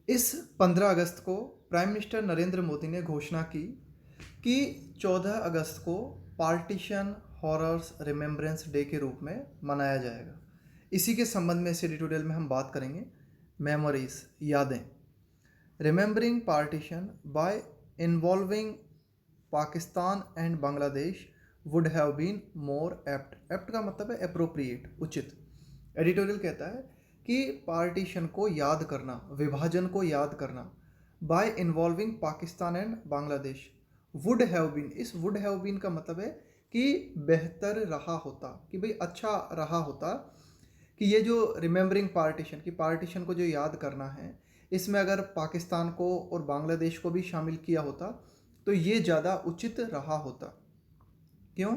इस 15 अगस्त को prime minister Narendra Modi ने घोषणा की कि 14 अगस्त को पार्टीशन हॉरर्स रिमेम्बरेंस डे के रूप में मनाया जाएगा। इसी के संबंध में इस एडिटोरियल में हम बात करेंगे। मेमोरीज, यादें। Remembering partition by involving Pakistan and Bangladesh would have been more apt. Apt का मतलब है अप्रोप्रिएट, उचित। एडिटोरियल कहता है कि पार्टीशन को याद करना, विभाजन को याद करना, by involving Pakistan and Bangladesh would have been. इस वुड हैव बीन का मतलब है कि बेहतर रहा होता, कि भाई अच्छा रहा होता कि ये जो रिमेंबरिंग पार्टीशन, की पार्टीशन को जो याद करना है, इसमें अगर पाकिस्तान को और बांग्लादेश को भी शामिल किया होता तो ये ज़्यादा उचित रहा होता। क्यों?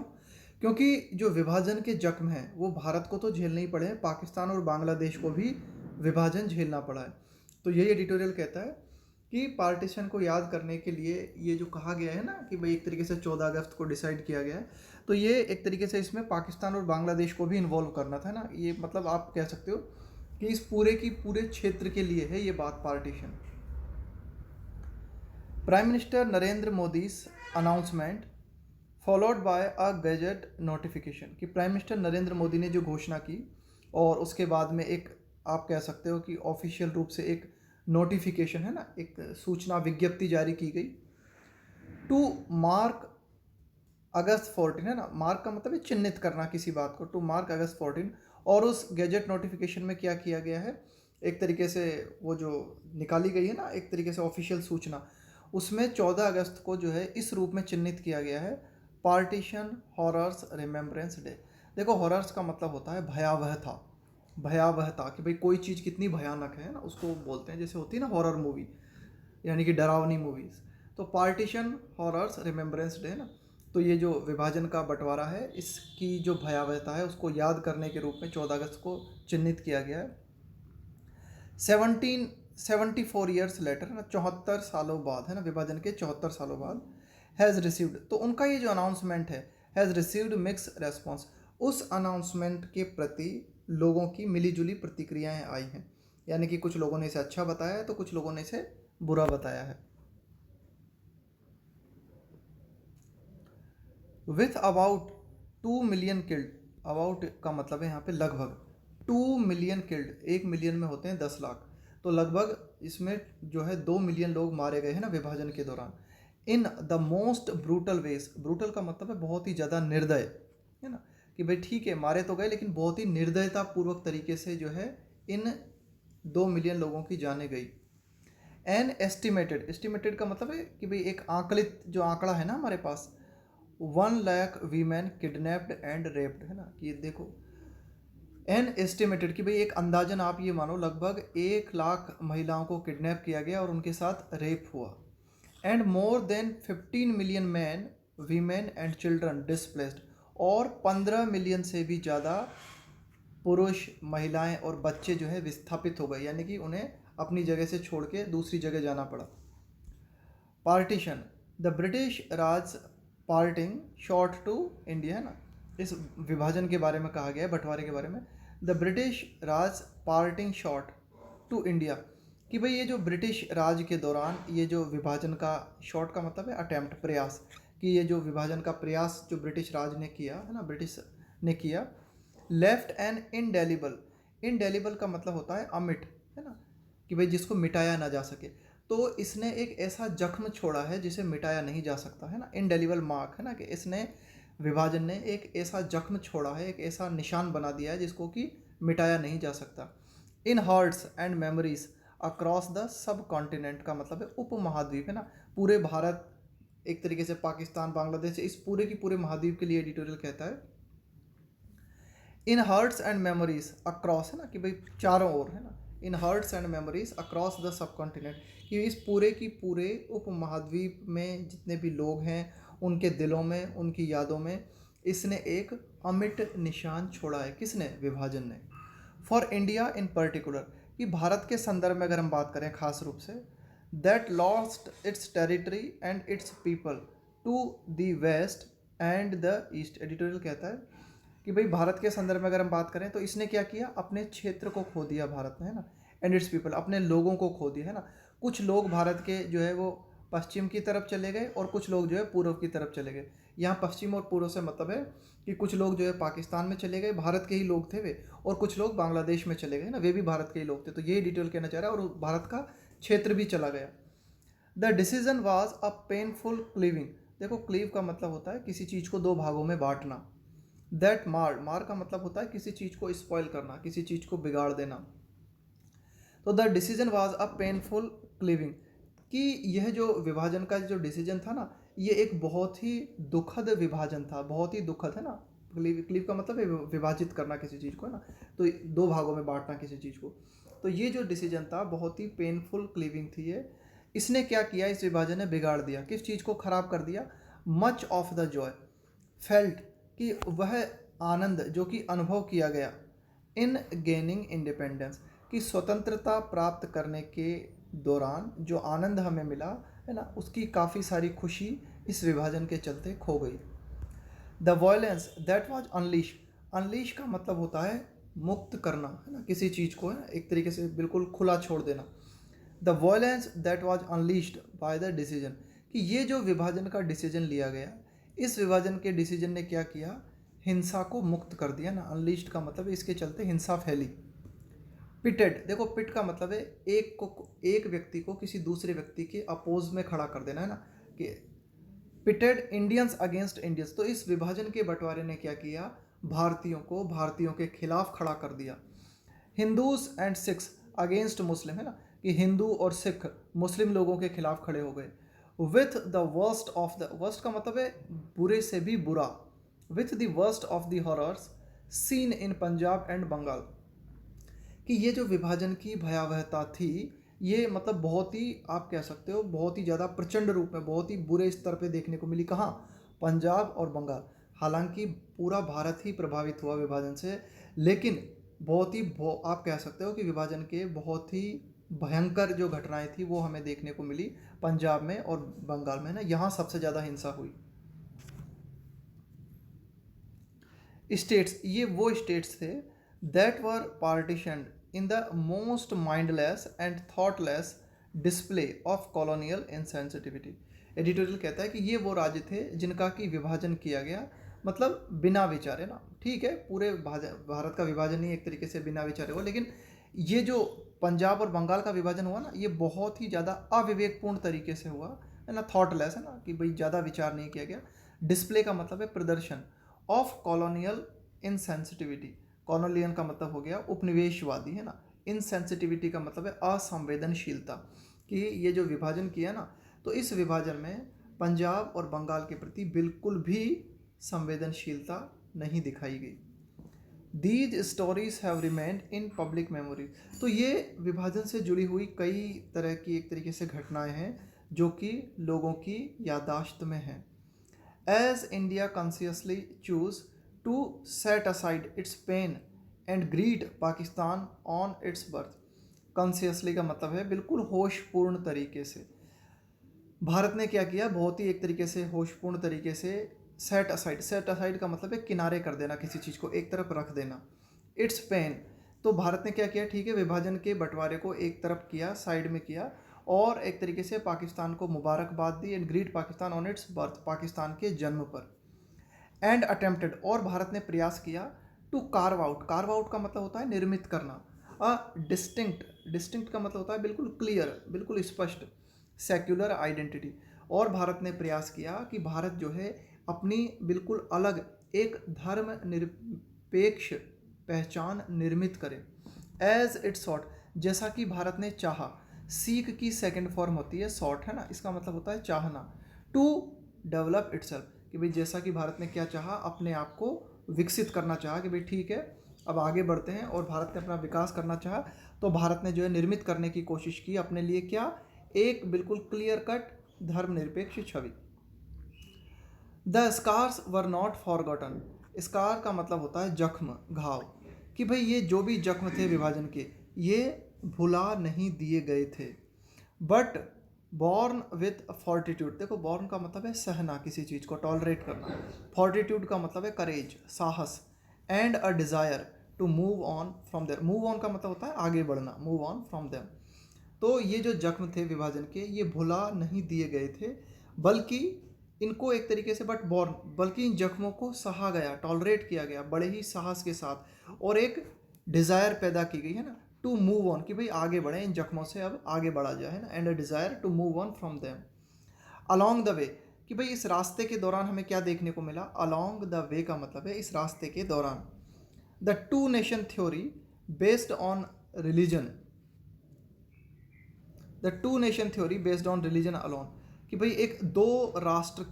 क्योंकि जो विभाजन के जख्म हैं वो भारत को तो झेलने ही पड़े हैं, पाकिस्तान और बांग्लादेश को भी विभाजन झेलना पड़ा है। तो यही एडिटोरियल कहता है कि पार्टीशन को याद करने के लिए ये जो कहा गया है ना कि भाई एक तरीके से 14 अगस्त को डिसाइड किया गया है, तो ये एक तरीके से इसमें पाकिस्तान और बांग्लादेश को भी इन्वॉल्व करना था ना। ये मतलब आप कह सकते हो कि इस पूरे की पूरे क्षेत्र के लिए है ये बात, partition. Prime minister Narendra Modi's announcement followed by a gazette notification, कि प्राइम मिनिस्टर नरेंद्र मोदी ने जो घोषणा की और उसके बाद में एक, आप कह सकते हो कि ऑफिशियल रूप से एक नोटिफिकेशन है ना, एक सूचना विज्ञप्ति जारी की गई टू मार्क अगस्त 14, है ना। मार्क का मतलब है चिन्हित करना किसी बात को, टू मार्क अगस्त 14। और उस गैजेट नोटिफिकेशन में क्या किया गया है, एक तरीके से वो जो निकाली गई है ना एक तरीके से ऑफिशियल सूचना, उसमें 14 अगस्त को जो है इस रूप में चिन्हित किया गया है, पार्टीशन हॉरर्स रिमेम्बरेंस डे। देखो, हॉरर्स का मतलब होता है भयावहता, भयावहता, कि भाई कोई चीज़ कितनी भयानक है ना, उसको बोलते हैं। जैसे होती है ना हॉरर मूवी, यानी कि डरावनी मूवीज़। तो पार्टीशन हॉरर्स रिमेम्बरेंस डे ना, तो ये जो विभाजन का बंटवारा है, इसकी जो भयावहता है उसको याद करने के रूप में 14 अगस्त को चिन्हित किया गया है। 74 ईयर्स लेटर ना, 74 सालों बाद, है ना, विभाजन के 74 सालों बाद, हैज़ रिसीव्ड, तो उनका ये जो अनाउंसमेंट है, हैज़ रिसीव्ड मिक्स रेस्पॉन्स। उस अनाउंसमेंट के प्रति लोगों की मिलीजुली प्रतिक्रियाएं आई हैं, यानी कि कुछ लोगों ने इसे अच्छा बताया है तो कुछ लोगों ने इसे बुरा बताया है। With about 2 million killed, about का मतलब है यहाँ पे लगभग, 2 मिलियन किल्ड, 1 मिलियन में होते हैं 10 लाख, तो लगभग इसमें जो है 2 मिलियन लोग मारे गए हैं ना विभाजन के दौरान। In the most brutal ways, brutal का मतलब है बहुत ही ज़्यादा निर्दय, है ना, कि भाई ठीक है मारे तो गए लेकिन बहुत ही निर्दयता पूर्वक तरीके से जो है इन 2 मिलियन लोगों की जाने गई। एन एस्टिमेटेड, एस्टिमेटेड का मतलब है कि भाई एक आंकलित जो आंकड़ा है ना हमारे पास, 1 lakh women kidnapped and raped, है ना, कि ये देखो एन एस्टिमेटेड, कि भाई एक अंदाजन आप ये मानो लगभग 1 लाख महिलाओं को किडनैप किया गया और उनके साथ रेप हुआ। And more than 15 million man women and children displaced, और 15 मिलियन से भी ज़्यादा पुरुष, महिलाएं और बच्चे जो है विस्थापित हो गए, यानी कि उन्हें अपनी जगह से छोड़ के दूसरी जगह जाना पड़ा। Partition, the British Raj parting shot to India, है ना, इस विभाजन के बारे में कहा गया है, बंटवारे के बारे में। The British Raj parting shot to India, कि भाई ये जो ब्रिटिश राज के दौरान ये जो विभाजन का, शॉर्ट का मतलब है अटेम्प्ट, प्रयास, कि ये जो विभाजन का प्रयास जो ब्रिटिश राज ने किया है ना, ब्रिटिश ने किया, लेफ्ट एन इनडेलिबल, इनडेलिबल का मतलब होता है अमिट, है ना, कि भाई जिसको मिटाया ना जा सके, तो इसने एक ऐसा जख्म छोड़ा है जिसे मिटाया नहीं जा सकता, है ना, इनडेलिबल मार्क, है ना, कि इसने, विभाजन ने एक ऐसा जख्म छोड़ा है, एक ऐसा निशान बना दिया है जिसको कि मिटाया नहीं जा सकता। In hearts and memories across the subcontinent का मतलब है उपमहाद्वीप, है ना, पूरे भारत, एक तरीके से पाकिस्तान, बांग्लादेश, इस पूरे की पूरे महाद्वीप के लिए एडिटोरियल कहता है। In hearts and memories across, है ना, कि भाई चारों ओर, है ना, in hearts and memories across the subcontinent, कि इस पूरे की पूरे उपमहाद्वीप में जितने भी लोग हैं उनके दिलों में, उनकी यादों में इसने एक अमिट निशान छोड़ा है। किसने? विभाजन ने। फॉर इंडिया इन पर्टिकुलर, कि भारत के संदर्भ में अगर हम बात करें खास रूप से, that lost its territory and its people to the west and the east. Editorial कहता है कि भाई भारत के संदर्भ में अगर हम बात करें तो इसने क्या किया, अपने क्षेत्र को खो दिया भारत में, है ना, एंड इट्स पीपल, अपने लोगों को खो दिया, है ना। कुछ लोग भारत के जो है वो पश्चिम की तरफ चले गए और कुछ लोग जो है पूर्व की तरफ चले गए। यहाँ पश्चिम और पूर्व से मतलब है कि कुछ लोग जो है पाकिस्तान में चले गए, भारत के ही लोग थे वे, और कुछ लोग बांग्लादेश में चले गए ना, वे भी भारत के ही लोग थे। तो यही डिटेल कहना चाह रहा है, और भारत का क्षेत्र भी चला गया। The decision was a painful cleaving, देखो क्लीव का मतलब होता है किसी चीज़ को दो भागों में बांटना। दैट मार का मतलब होता है किसी चीज़ को स्पॉइल करना, किसी चीज़ को बिगाड़ देना। तो the decision was a painful cleaving, कि यह जो विभाजन का जो डिसीजन था ना, ये एक बहुत ही दुखद विभाजन था, बहुत ही दुखद, है ना। क्लीव का मतलब है विभाजित करना किसी चीज़ को, है ना, तो दो भागों में बांटना किसी चीज़ को। तो ये जो डिसीजन था बहुत ही पेनफुल क्लीविंग थी ये। इसने क्या किया, इस विभाजन ने बिगाड़ दिया, किस चीज़ को ख़राब कर दिया। Much of the Joy felt, कि वह आनंद जो कि अनुभव किया गया इन गेनिंग इंडिपेंडेंस, कि स्वतंत्रता प्राप्त करने के दौरान जो आनंद हमें मिला, है ना, उसकी काफ़ी सारी खुशी इस विभाजन के चलते खो गई। The violence that was unleash, unleash का मतलब होता है मुक्त करना, है ना, किसी चीज़ को, है ना, एक तरीके से बिल्कुल खुला छोड़ देना। The violence that was unleashed by the decision, कि ये जो विभाजन का डिसीजन लिया गया, इस विभाजन के डिसीजन ने क्या किया, हिंसा को मुक्त कर दिया ना। अनलीश्ड का मतलब है इसके चलते हिंसा फैली। पिटेड, देखो पिट का मतलब है एक व्यक्ति को किसी दूसरे व्यक्ति के अपोज में खड़ा कर देना, है ना, कि पिटेड इंडियंस अगेंस्ट इंडियंस, तो इस विभाजन के बंटवारे ने क्या किया, भारतीयों को भारतीयों के खिलाफ खड़ा कर दिया। हिंदूज एंड सिख्स अगेंस्ट मुस्लिम, है ना, कि हिंदू और सिख मुस्लिम लोगों के खिलाफ खड़े हो गए। With the worst of the, worst का मतलब है बुरे से भी बुरा, with the worst of the horrors seen in Punjab and Bengal, कि ये जो विभाजन की भयावहता थी, ये मतलब बहुत ही, आप कह सकते हो बहुत ही ज़्यादा प्रचंड रूप में, बहुत ही बुरे स्तर पे देखने को मिली। कहाँ, पंजाब और बंगाल। हालांकि पूरा भारत ही प्रभावित हुआ विभाजन से, लेकिन बहुत ही आप कह सकते हो कि विभाजन के बहुत ही भयंकर जो घटनाएं थी वो हमें देखने को मिली पंजाब में और बंगाल में, ना, यहाँ सबसे ज़्यादा हिंसा हुई। स्टेट्स, ये वो स्टेट्स थे that were partitioned in the most mindless and thoughtless display of colonial insensitivity. Editorial कहता है कि ये वो राज्य थे जिनका कि विभाजन किया गया, मतलब बिना विचारे, ना, ठीक है, पूरे भारत का विभाजन ही एक तरीके से बिना विचारे हुआ, लेकिन ये जो पंजाब और बंगाल का विभाजन हुआ ना, ये बहुत ही ज़्यादा अविवेकपूर्ण तरीके से हुआ, है ना, थॉटलेस, है ना, कि भाई ज़्यादा विचार नहीं किया गया। डिस्प्ले का मतलब है प्रदर्शन, ऑफ कॉलोनियल इनसेंसिटिविटी, कॉलोनियल का मतलब हो गया उपनिवेशवादी, है ना, इनसेंसिटिविटी का मतलब है असंवेदनशीलता, कि ये जो विभाजन किया ना, तो इस विभाजन में पंजाब और बंगाल के प्रति बिल्कुल भी संवेदनशीलता नहीं दिखाई गई। These stories have remained in public memory, तो ये विभाजन से जुड़ी हुई कई तरह की एक तरीके से घटनाएं हैं जो कि लोगों की याददाश्त में हैं। As India consciously choose to set aside its pain and greet Pakistan on its birth, consciously का मतलब है बिल्कुल होशपूर्ण तरीके से। भारत ने क्या किया, बहुत ही एक तरीके से होशपूर्ण तरीके से सेट असाइड, सेट असाइड का मतलब है किनारे कर देना, किसी चीज़ को एक तरफ रख देना। इट्स पेन, तो भारत ने क्या किया, ठीक है, विभाजन के बंटवारे को एक तरफ किया, साइड में किया, और एक तरीके से पाकिस्तान को मुबारकबाद दी and greet Pakistan on its birth, Pakistan के जन्म पर। एंड अटेम्प्टेड, और भारत ने प्रयास किया, to carve out, carve out का मतलब होता है निर्मित करना, अ डिस्टिंक्ट, डिस्टिंक्ट का मतलब होता है बिल्कुल क्लियर, बिल्कुल स्पष्ट, सेक्युलर आइडेंटिटी, और भारत ने प्रयास किया कि भारत जो है अपनी बिल्कुल अलग एक धर्म निरपेक्ष पहचान निर्मित करे। एज इट सॉट, जैसा कि भारत ने चाहा, सीख की सेकंड फॉर्म होती है सॉट, है ना, इसका मतलब होता है चाहना। टू डेवलप इटसेल्फ, कि भाई जैसा कि भारत ने क्या चाहा, अपने आप को विकसित करना चाहा, कि भाई ठीक है अब आगे बढ़ते हैं, और भारत ने अपना विकास करना चाहा, तो भारत ने जो है निर्मित करने की कोशिश की अपने लिए क्या, एक बिल्कुल क्लियर कट धर्मनिरपेक्ष छवि। The scars were not forgotten, scar का मतलब होता है जख्म, घाव, कि भाई ये जो भी जख्म थे विभाजन के, ये भुला नहीं दिए गए थे। बट बॉर्न विथ फॉर्टिट्यूड, देखो बॉर्न का मतलब है सहना, किसी चीज़ को टॉलरेट करना, फॉर्टिट्यूड का मतलब है करेज, साहस, and a desire to move on from there. Move on का मतलब होता है आगे बढ़ना, मूव ऑन फ्रॉम देम। तो ये जो जख्म थे विभाजन के, ये भुला नहीं दिए गए थे, बल्कि इनको एक तरीके से बल्कि इन जख्मों को सहा गया, टॉलरेट किया गया बड़े ही साहस के साथ, और एक डिज़ायर पैदा की गई है ना, टू मूव ऑन, कि भाई आगे बढ़े, इन जख्मों से अब आगे बढ़ा जाए, है ना, and a desire to move on from them along the way, कि भाई इस रास्ते के दौरान हमें क्या देखने को मिला। अलॉन्ग द वे का मतलब है इस रास्ते के दौरान। The two nation theory based on religion, the two nation theory based on religion alone, कि भाई एक दो राष्ट्र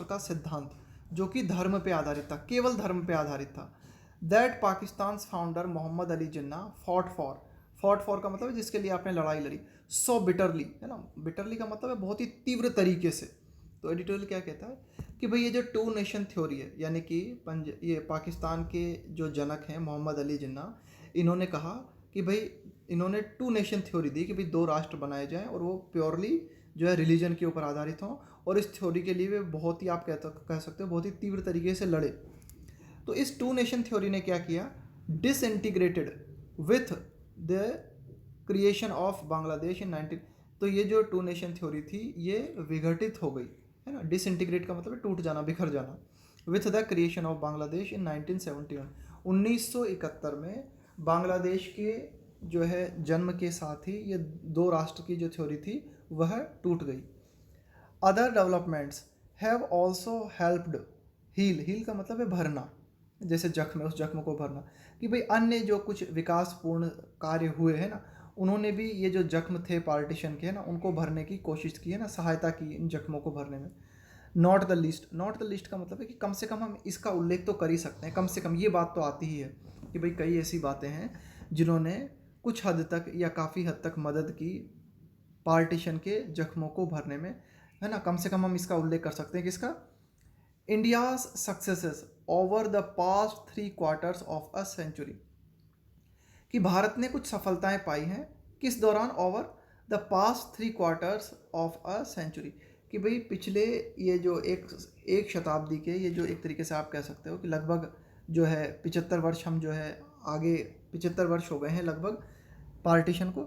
का सिद्धांत जो कि धर्म पे आधारित था, केवल धर्म पे आधारित था। That Pakistan founder Mohammad Ali Jinnah fought for का मतलब है जिसके लिए आपने लड़ाई लड़ी, सो बिटरली, है ना, बिटरली का मतलब है बहुत ही तीव्र तरीके से। तो एडिटोरियल क्या कहता है कि भाई ये जो टू नेशन थ्योरी है, यानी कि ये पाकिस्तान के जो जनक हैं मोहम्मद अली जिन्ना, इन्होंने कहा कि भाई इन्होंने टू नेशन थ्योरी दी कि भाई दो राष्ट्र बनाए जाएं, और वो प्योरली जो है रिलीजन के ऊपर आधारित हों, और इस थ्योरी के लिए वे बहुत ही, आप कह सकते हो बहुत ही तीव्र तरीके से लड़े। तो इस टू नेशन थ्योरी ने क्या किया, disintegrated with the creation of Bangladesh in 19, तो ये जो टू नेशन थ्योरी थी ये विघटित हो गई, है ना, डिसइंटीग्रेट का मतलब है टूट जाना, बिखर जाना, with the creation of Bangladesh in 1971, 1971 में बांग्लादेश के जो है जन्म के साथ ही ये दो राष्ट्र की जो थ्योरी थी वह टूट गई। Other developments have also helped heal का मतलब है भरना, जैसे जख्म है उस जख्म को भरना, कि भाई अन्य जो कुछ विकासपूर्ण कार्य हुए हैं ना, उन्होंने भी ये जो जख्म थे पार्टीशन के, है ना, उनको भरने की कोशिश की, है ना, सहायता की इन जख्मों को भरने में। नॉट द लीस्ट का मतलब है कि कम से कम हम इसका उल्लेख तो कर ही सकते हैं, कम से कम ये बात तो आती ही है कि भाई कई ऐसी बातें हैं जिन्होंने कुछ हद तक या काफ़ी हद तक मदद की पार्टीशन के जख्मों को भरने में, है ना, कम से कम हम इसका उल्लेख कर सकते हैं कि इसका India's successes over the past 3/4 of a century, कि भारत ने कुछ सफलताएं पाई हैं किस दौरान, over the past 3/4 of a century, कि भाई पिछले ये जो एक शताब्दी के, ये जो एक तरीके से आप कह सकते हो कि लगभग जो है 75 वर्ष, हम जो है आगे 75 वर्ष हो गए हैं लगभग पार्टीशन को।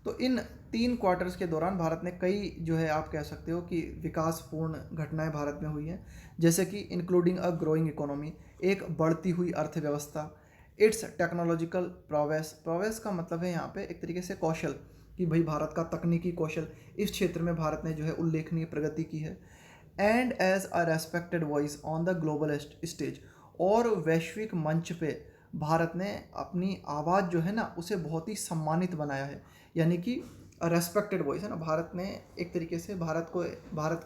तो इन 3 क्वार्टर्स के दौरान भारत ने कई जो है आप कह सकते हो कि विकासपूर्ण घटनाएं भारत में हुई हैं, जैसे कि इंक्लूडिंग अ ग्रोइंग इकोनॉमी, एक बढ़ती हुई अर्थव्यवस्था, इट्स टेक्नोलॉजिकल प्रोवेस का मतलब है यहाँ पे एक तरीके से कौशल, कि भाई भारत का तकनीकी कौशल, इस क्षेत्र में भारत ने जो है उल्लेखनीय प्रगति की है। And as a respected voice on the global stage, और वैश्विक मंच पे भारत ने अपनी आवाज़ जो है ना उसे बहुत ही सम्मानित बनाया है, यानी कि रेस्पेक्टेड वॉइस, है ना, भारत ने एक तरीके से भारत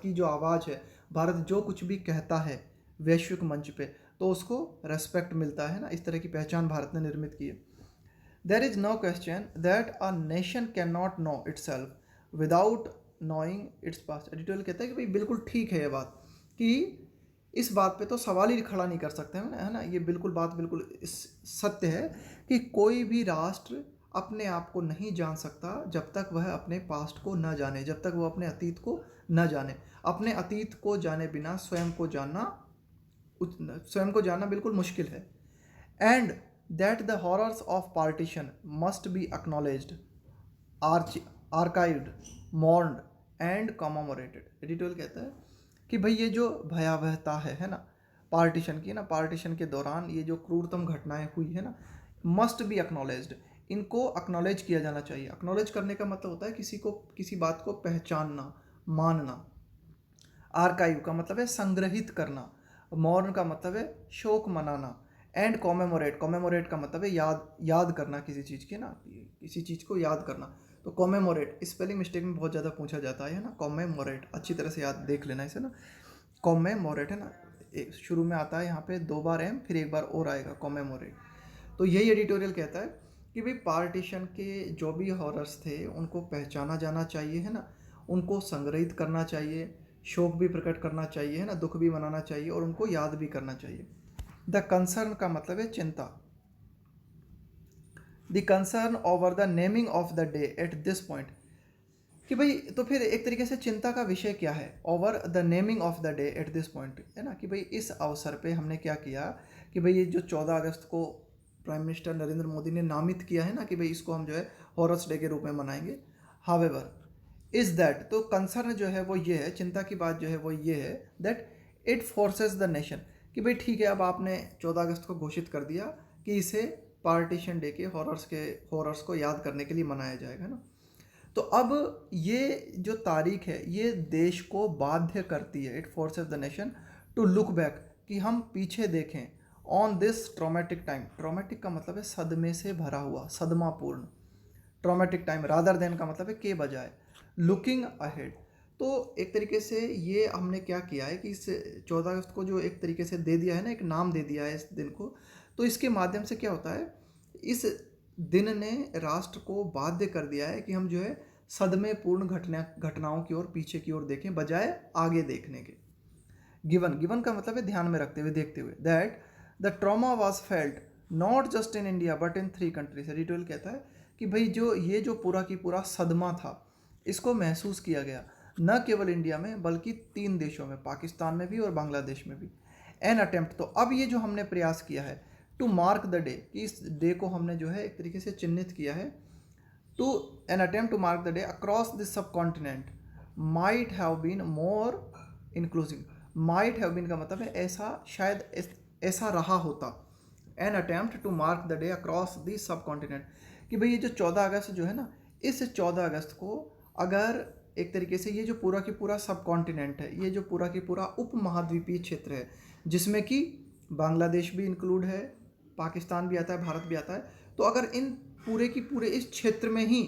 की जो आवाज़ है, भारत जो कुछ भी कहता है वैश्विक मंच पे तो उसको रेस्पेक्ट मिलता है ना, इस तरह की पहचान भारत ने निर्मित की है। There is no question that a nation cannot know itself without knowing its past. Editorial कहता है कि भाई बिल्कुल ठीक है ये बात, कि इस बात पे तो सवाल ही खड़ा नहीं कर सकते हैं, है ना, ये बात बिल्कुल सत्य है कि कोई भी राष्ट्र अपने आप को नहीं जान सकता जब तक वह अपने पास्ट को न जाने, जब तक वह अपने अतीत को न जाने। अपने अतीत को जाने बिना स्वयं को जानना बिल्कुल मुश्किल है। And that the horrors of partition must be acknowledged, archived, mourned and commemorated. Editorial कहता है कि भाई ये जो भयावहता है ना पार्टीशन की, ना पार्टीशन के दौरान ये जो क्रूरतम घटनाएं हुई है ना, मस्ट बी एक्नॉलेज्ड, इनको एक्नॉलेज किया जाना चाहिए। एक्नॉलेज करने का मतलब होता है किसी बात को पहचानना, मानना। आर्काइव का मतलब है संग्रहित करना, मॉर्न का मतलब है शोक मनाना, एंड कॉमेमोरेट का मतलब है याद करना किसी चीज़ की, ना, किसी चीज़ को याद करना। तो कॉमेमोरेट स्पेलिंग मिस्टेक में बहुत ज़्यादा पूछा जाता है ना, कॉमेमोरेट अच्छी तरह से याद देख लेना इसे ना, कॉमेमोरेट है ना, शुरू में आता है यहाँ पे 2 बार एम फिर 1 बार और आएगा, कॉमेमोरेट। तो यही एडिटोरियल कहता है कि भाई पार्टीशन के जो भी हॉरर्स थे उनको पहचाना जाना चाहिए, है ना, उनको संग्रहित करना चाहिए, शोक भी प्रकट करना चाहिए, है ना, दुख भी मनाना चाहिए, और उनको याद भी करना चाहिए। द कंसर्न का मतलब है चिंता। The concern over the naming of the day at this point, कि भाई तो फिर एक तरीके से चिंता का विषय क्या है, over the naming of the day at this point, है ना, कि भाई इस अवसर पे हमने क्या किया कि भाई ये जो 14 अगस्त को प्राइम मिनिस्टर नरेंद्र मोदी ने नामित किया है ना कि भाई इसको हम जो है हॉरर्स डे के रूप में मनाएंगे। हावेवर इज दैट, तो कंसर्न जो है वो ये है, चिंता की बात जो है वो ये है that it forces the nation, कि भाई ठीक है अब आपने 14 अगस्त को घोषित कर दिया कि इसे पार्टीशन डे के हॉरर्स को याद करने के लिए मनाया जाएगा ना। तो अब ये जो तारीख है ये देश को बाध्य करती है, it forces the nation to look back, कि हम पीछे देखें on this traumatic time. Traumatic का मतलब है सदमे से भरा हुआ, सदमापूर्ण, ट्रॉमेटिक टाइम रादर देन का मतलब है के बजाय, लुकिंग अहेड। तो एक तरीके से ये हमने क्या किया है कि इस 14 अगस्त को जो एक तरीके से दे दिया है ना, एक नाम दे दिया है इस दिन को, तो इसके माध्यम से क्या होता है, इस दिन ने राष्ट्र को बाध्य कर दिया है कि हम जो है सदमेपूर्ण घटनाओं की ओर, पीछे की ओर देखें बजाय आगे देखने के। गिवन का मतलब है ध्यान में रखते हुए, देखते हुए, that the trauma was felt not just in India but in 3 countries. Editorial कहता है कि भाई जो पूरा की पूरा सदमा था इसको महसूस किया गया न केवल इंडिया में बल्कि 3 देशों में, पाकिस्तान में भी और बांग्लादेश में भी। एन अटेम्प्ट, तो अब ये जो हमने प्रयास किया है टू मार्क द डे, कि इस डे को हमने जो है एक तरीके से चिन्हित किया है, to an attempt to mark the day across this subcontinent might have been more inclusive. Might have been का मतलब है ऐसा, शायद ऐसा रहा होता। An attempt to mark the day across this subcontinent, कि भाई ये जो 14 अगस्त जो है ना, इस 14 अगस्त को अगर एक तरीके से ये जो पूरा की पूरा सब कॉन्टिनेंट है, ये जो पूरा की पूरा उपमहाद्वीपीय क्षेत्र है जिसमें कि बांग्लादेश भी इंक्लूड है, पाकिस्तान भी आता है, भारत भी आता है, तो अगर इन पूरे की पूरे इस क्षेत्र में ही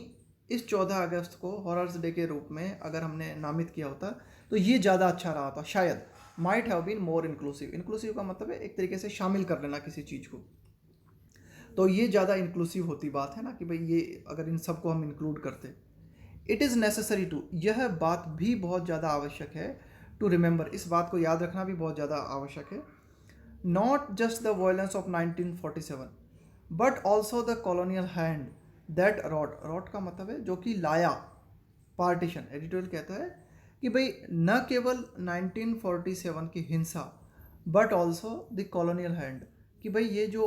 इस 14 अगस्त को हॉरर्स डे के रूप में अगर हमने नामित किया होता तो ये ज़्यादा अच्छा रहा था शायद। Might have been more inclusive, inclusive का मतलब है एक तरीके से शामिल कर लेना किसी चीज़ को, तो ये ज़्यादा इंक्लूसिव होती बात है ना कि भाई ये अगर इन सबको हम इंक्लूड करते। इट इज़ नेसेसरी टू, यह बात भी बहुत ज़्यादा आवश्यक है, टू रिमेंबर, इस बात को याद रखना भी बहुत ज़्यादा आवश्यक है, not just the violence of 1947 but also the colonial hand that wrought का मतलब है जो कि लाया, पार्टीशन। एडिटोरियल कहता है कि भाई न केवल 1947 की हिंसा but also the colonial hand, कि भाई ये जो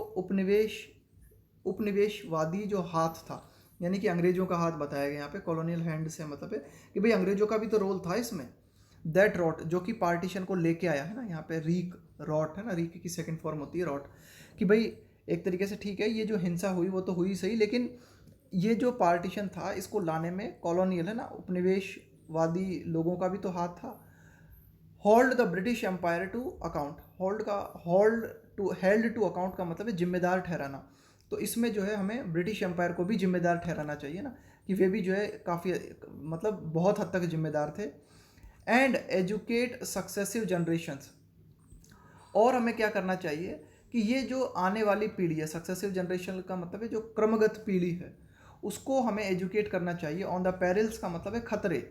उपनिवेशवादी जो हाथ था, यानी कि अंग्रेजों का हाथ बताया गया यहाँ पे, कॉलोनियल हैंड से मतलब है कि भाई अंग्रेजों का भी तो रोल था इसमें। दैट रॉट, जो कि पार्टीशन को लेके आया है ना, यहाँ पे रीक रॉट है ना, रीक की सेकंड फॉर्म होती है रॉट, कि भाई एक तरीके से ठीक है ये जो हिंसा हुई वो तो हुई सही, लेकिन ये जो पार्टीशन था इसको लाने में कॉलोनियल है ना, उपनिवेशवादी लोगों का भी तो हाथ था। Hold the British empire to account, held to account का मतलब है जिम्मेदार ठहराना, तो इसमें जो है हमें ब्रिटिश एम्पायर को भी जिम्मेदार ठहराना चाहिए ना, कि वे भी जो है काफ़ी मतलब बहुत हद तक जिम्मेदार थे। एंड एजुकेट सक्सेसिव जनरेशंस, और हमें क्या करना चाहिए कि ये जो आने वाली पीढ़ी है, सक्सेसिव जनरेशन का मतलब है जो क्रमगत पीढ़ी है, उसको हमें एजुकेट करना चाहिए ऑन द पेरिल्स का मतलब है खतरे,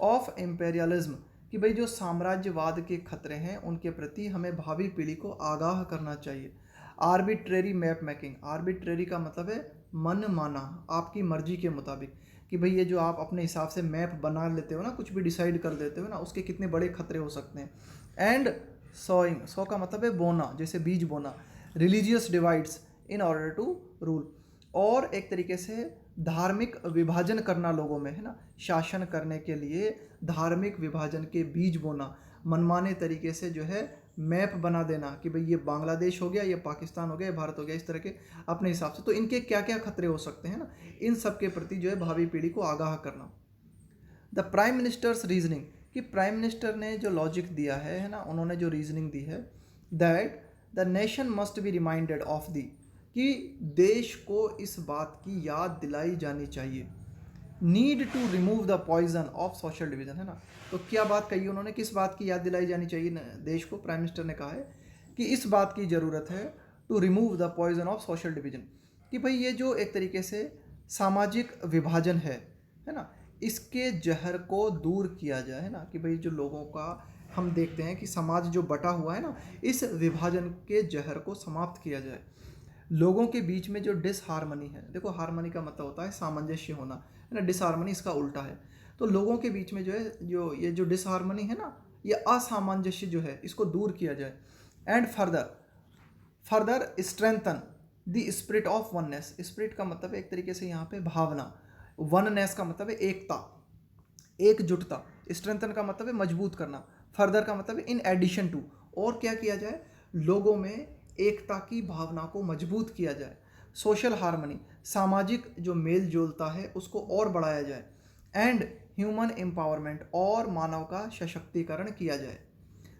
ऑफ इम्पेरियलिज्म, कि भाई जो साम्राज्यवाद के खतरे हैं उनके प्रति हमें भावी पीढ़ी को आगाह करना चाहिए। आर्बिट्रेरी मैप मेकिंग, आर्बिट्रेरी का मतलब है मन माना, आपकी मर्जी के मुताबिक, कि भाई ये जो आप अपने हिसाब से मैप बना लेते हो ना, कुछ भी डिसाइड कर देते हो ना, उसके कितने बड़े खतरे हो सकते हैं। एंड सोइंग, सो का मतलब है बोना, जैसे बीज बोना, religious divides in order to rule, और एक तरीके से धार्मिक विभाजन करना लोगों में है ना, शासन करने के लिए धार्मिक विभाजन के बीज बोना, मनमाने तरीके से जो है मैप बना देना कि भाई ये बांग्लादेश हो गया, ये पाकिस्तान हो गया, ये भारत हो गया, इस तरह के अपने हिसाब से, तो इनके क्या क्या खतरे हो सकते हैं ना, इन सब के प्रति जो है भावी पीढ़ी को आगाह करना। द प्राइम मिनिस्टर्स रीजनिंग, कि प्राइम मिनिस्टर ने जो लॉजिक दिया है ना, उन्होंने जो रीजनिंग दी है, that the nation must be reminded of the, कि देश को इस बात की याद दिलाई जानी चाहिए, need to remove the poison of social division, है ना। तो क्या बात कही उन्होंने, किस बात की याद दिलाई जानी चाहिए देश को, प्राइम मिनिस्टर ने कहा है कि इस बात की ज़रूरत है to remove the poison of social division, कि भाई ये जो एक तरीके से सामाजिक विभाजन है ना, इसके जहर को दूर किया जाए, है ना, कि भाई जो लोगों का हम देखते हैं कि समाज जो बटा हुआ है ना, इस विभाजन के जहर को समाप्त किया जाए। लोगों के बीच में जो डिसहारमनी है, देखो हारमनी का मतलब होता है सामंजस्य होना, है ना, डिसहार्मनी इसका उल्टा है। तो लोगों के बीच में जो है जो डिसहार्मनी है ना, ये असामंजस्य जो है, इसको दूर किया जाए। And further strengthen the spirit of oneness. Spirit का मतलब है एक तरीके से यहाँ पे भावना, वननेस का मतलब है एकता, एकजुटता। स्ट्रेंथन का मतलब है मजबूत करना, फर्दर का मतलब है इन एडिशन टू। और क्या किया जाए, लोगों में एकता की भावना को मजबूत किया जाए। सोशल हार्मनी, सामाजिक जो मेल जोलता है उसको और बढ़ाया जाए। एंड ह्यूमन एम्पावरमेंट, और मानव का सशक्तिकरण किया जाए।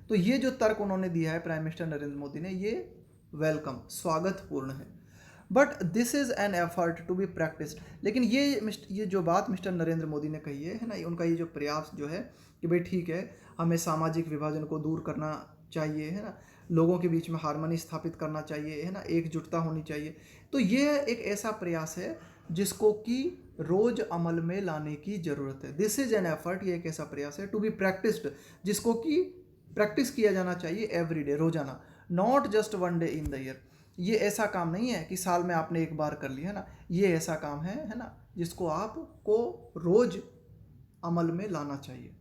तो ये जो तर्क उन्होंने दिया है प्राइम मिनिस्टर नरेंद्र मोदी ने, ये वेलकम, स्वागतपूर्ण है। But this is an effort to be practised. लेकिन ये जो बात मिस्टर नरेंद्र मोदी ने कही है ना, उनका ये जो प्रयास जो है कि भाई ठीक है, हमें सामाजिक विभाजन को दूर करना चाहिए, है ना, लोगों के बीच में हार्मनी स्थापित करना चाहिए, है ना, एकजुटता होनी चाहिए। तो ये एक ऐसा प्रयास है जिसको कि रोज अमल में लाने की ज़रूरत है। दिस इज एन एफर्ट, ये एक ऐसा प्रयास है टू बी प्रैक्टिस्ड, जिसको कि प्रैक्टिस किया जाना चाहिए एवरी डे, रोजाना, not just one day in the year. ये ऐसा काम नहीं है कि साल में आपने एक बार कर लिया, है ना, ये ऐसा काम है ना, जिसको आपको रोज अमल में लाना चाहिए।